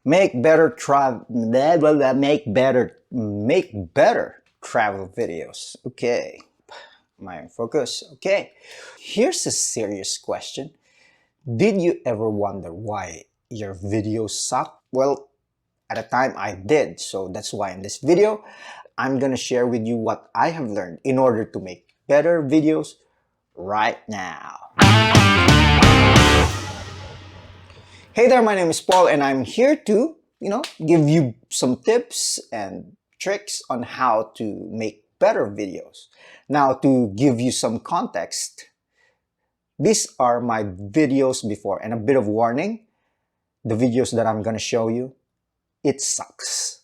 Make better travel. Make better travel videos. Okay, my focus. Okay, here's a serious question. Did you ever wonder why your videos suck? Well, at a time I did. So that's why in this video, I'm gonna share with you what I have learned in order to make better videos right now. Hey there, my name is Paul and I'm here to, give you some tips and tricks on how to make better videos. Now, to give you some context, these are my videos before, and a bit of warning, the videos that I'm gonna show you, it sucks.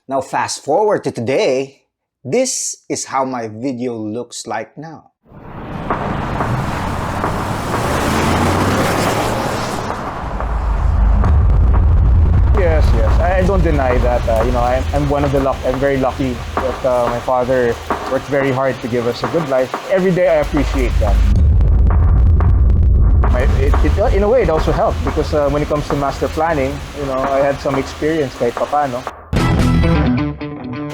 Now fast forward to today, this is how my video looks like now. Yes. I don't deny that. I'm one of the I'm very lucky that my father worked very hard to give us a good life. Every day I appreciate that. In a way, it also helped because when it comes to master planning, I had some experience kahit papano.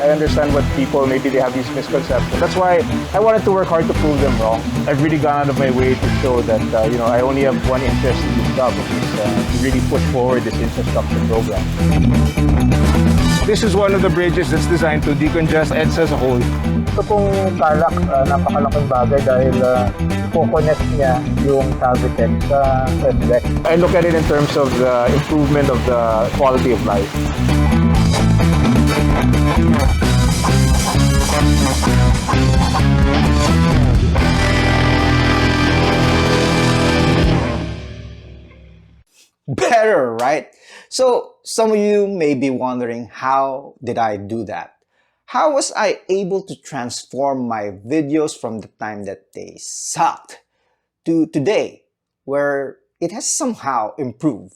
I understand what people, maybe they have these misconceptions. That's why I wanted to work hard to prove them wrong. I've really gone out of my way to show that, I only have one interest in this job, which is to really push forward this infrastructure program. This is one of the bridges that's designed to decongest EDSA as a whole. Ito pong Calak, napakalaking bagay dahil i-connect niya yung Cavite sa FDEC. I look at it in terms of the improvement of the quality of life. Better, right? So some of you may be wondering, how did I do that? How was I able to transform my videos from the time that they sucked to today, where it has somehow improved?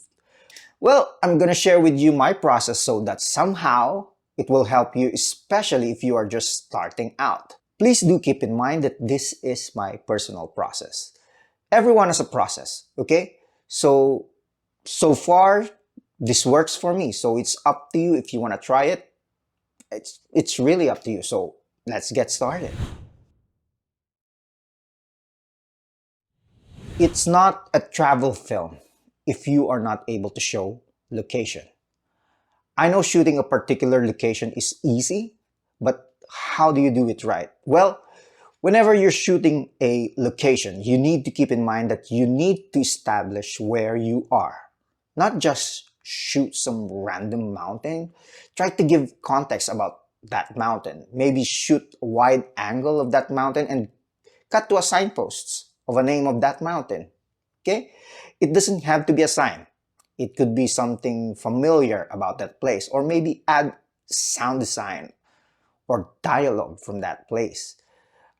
Well, I'm gonna share with you my process so that somehow it will help you, especially if you are just starting out. Please do keep in mind that this is my personal process. Everyone has a process, okay? So far, this works for me. So it's up to you if you want to try it. It's really up to you. So let's get started. It's not a travel film if you are not able to show location. I know shooting a particular location is easy, but how do you do it right? Well, whenever you're shooting a location, you need to keep in mind that you need to establish where you are. Not just shoot some random mountain. Try to give context about that mountain. Maybe shoot a wide angle of that mountain and cut to a signposts of a name of that mountain. Okay? It doesn't have to be a sign. It could be something familiar about that place, or maybe add sound design or dialogue from that place.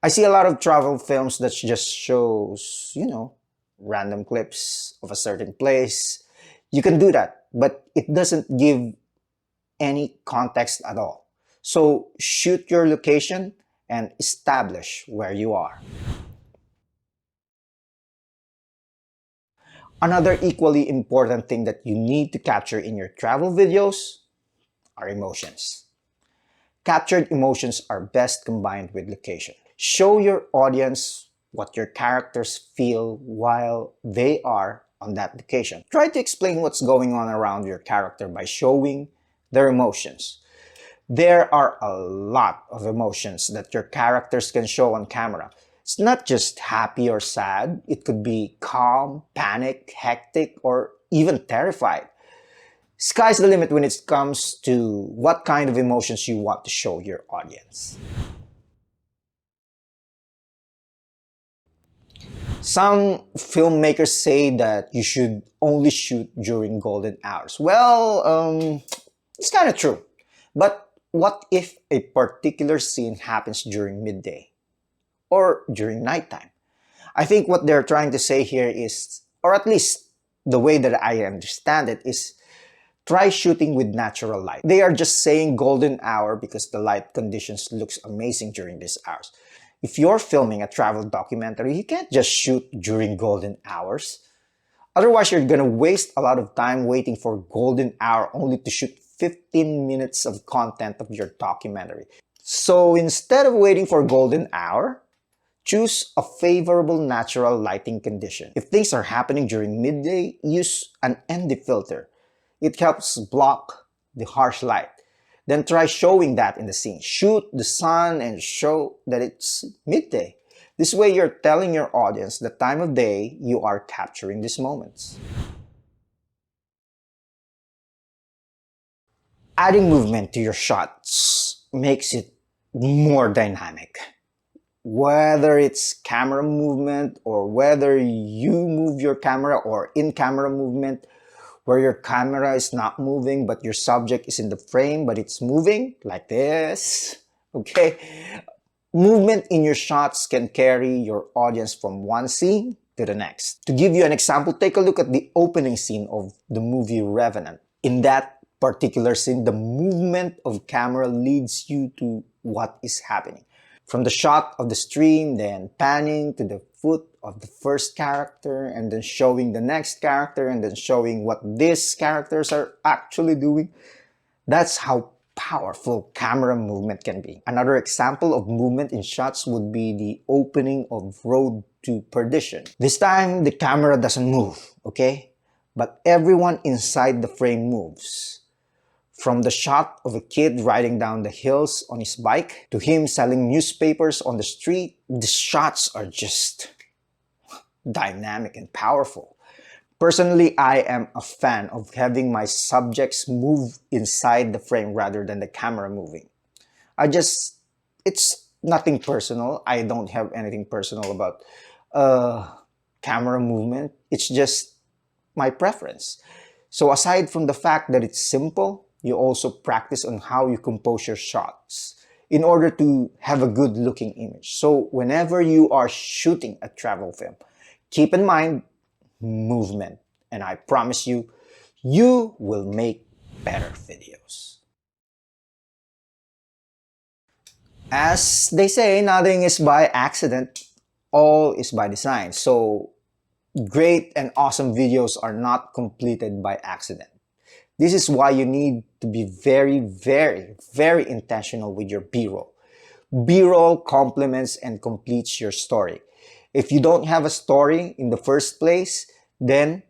I see a lot of travel films that just shows, random clips of a certain place. You can do that, but it doesn't give any context at all. So shoot your location and establish where you are. Another equally important thing that you need to capture in your travel videos are emotions. Captured emotions are best combined with location. Show your audience what your characters feel while they are on that location. Try to explain what's going on around your character by showing their emotions. There are a lot of emotions that your characters can show on camera. It's not just happy or sad. It could be calm, panic, hectic, or even terrified. Sky's the limit when it comes to what kind of emotions you want to show your audience. Some filmmakers say that you should only shoot during golden hours. Well, it's kind of true. But what if a particular scene happens during midday or during nighttime? I think what they're trying to say here is, or at least the way that I understand it, is try shooting with natural light. They are just saying golden hour because the light conditions looks amazing during these hours. If you're filming a travel documentary, you can't just shoot during golden hours. Otherwise, you're gonna waste a lot of time waiting for golden hour only to shoot 15 minutes of content of your documentary. So instead of waiting for golden hour, choose a favorable natural lighting condition. If things are happening during midday, use an ND filter. It helps block the harsh light. Then try showing that in the scene. Shoot the sun and show that it's midday. This way you're telling your audience the time of day you are capturing these moments. Adding movement to your shots makes it more dynamic. Whether it's camera movement or whether you move your camera or in-camera movement, where your camera is not moving but your subject is in the frame but it's moving like this, okay? Movement in your shots can carry your audience from one scene to the next. To give you an example, take a look at the opening scene of the movie Revenant. In that particular scene, the movement of camera leads you to what is happening. From the shot of the stream, then panning to the foot of the first character, and then showing the next character, and then showing what these characters are actually doing. That's how powerful camera movement can be. Another example of movement in shots would be the opening of Road to Perdition. This time, the camera doesn't move, okay? But everyone inside the frame moves. From the shot of a kid riding down the hills on his bike to him selling newspapers on the street, the shots are just dynamic and powerful. Personally, I am a fan of having my subjects move inside the frame rather than the camera moving. It's nothing personal. I don't have anything personal about camera movement. It's just my preference. So aside from the fact that it's simple, you also practice on how you compose your shots in order to have a good looking image. So whenever you are shooting a travel film, keep in mind movement, and I promise you, you will make better videos. As they say, nothing is by accident, all is by design. So great and awesome videos are not completed by accident. This is why you need to be very, very, very intentional with your B-roll. B-roll complements and completes your story. If you don't have a story in the first place, then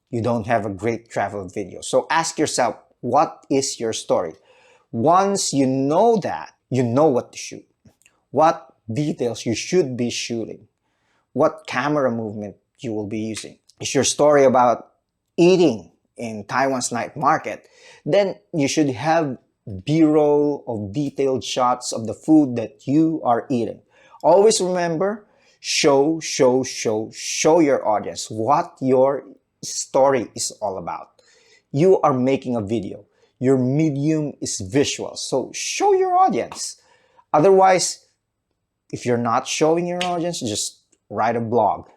you don't have a great travel video. So ask yourself, what is your story? Once you know that, you know what to shoot, what details you should be shooting, what camera movement you will be using. Is your story about eating in Taiwan's night market? Then you should have B-roll of detailed shots of the food that you are eating. Always remember, show your audience what your story is all about. You are making a video. Your medium is visual, so show your audience. Otherwise, if you're not showing your audience, just write a blog.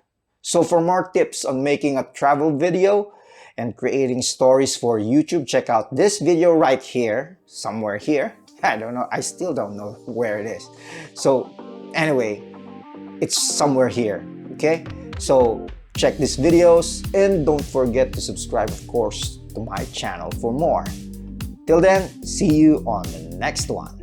So for more tips on making a travel video and creating stories for YouTube, check out this video right here, somewhere here. I don't know, I still don't know where it is. So anyway, it's somewhere here, okay? So check these videos and don't forget to subscribe, of course, to my channel for more. Till then, see you on the next one.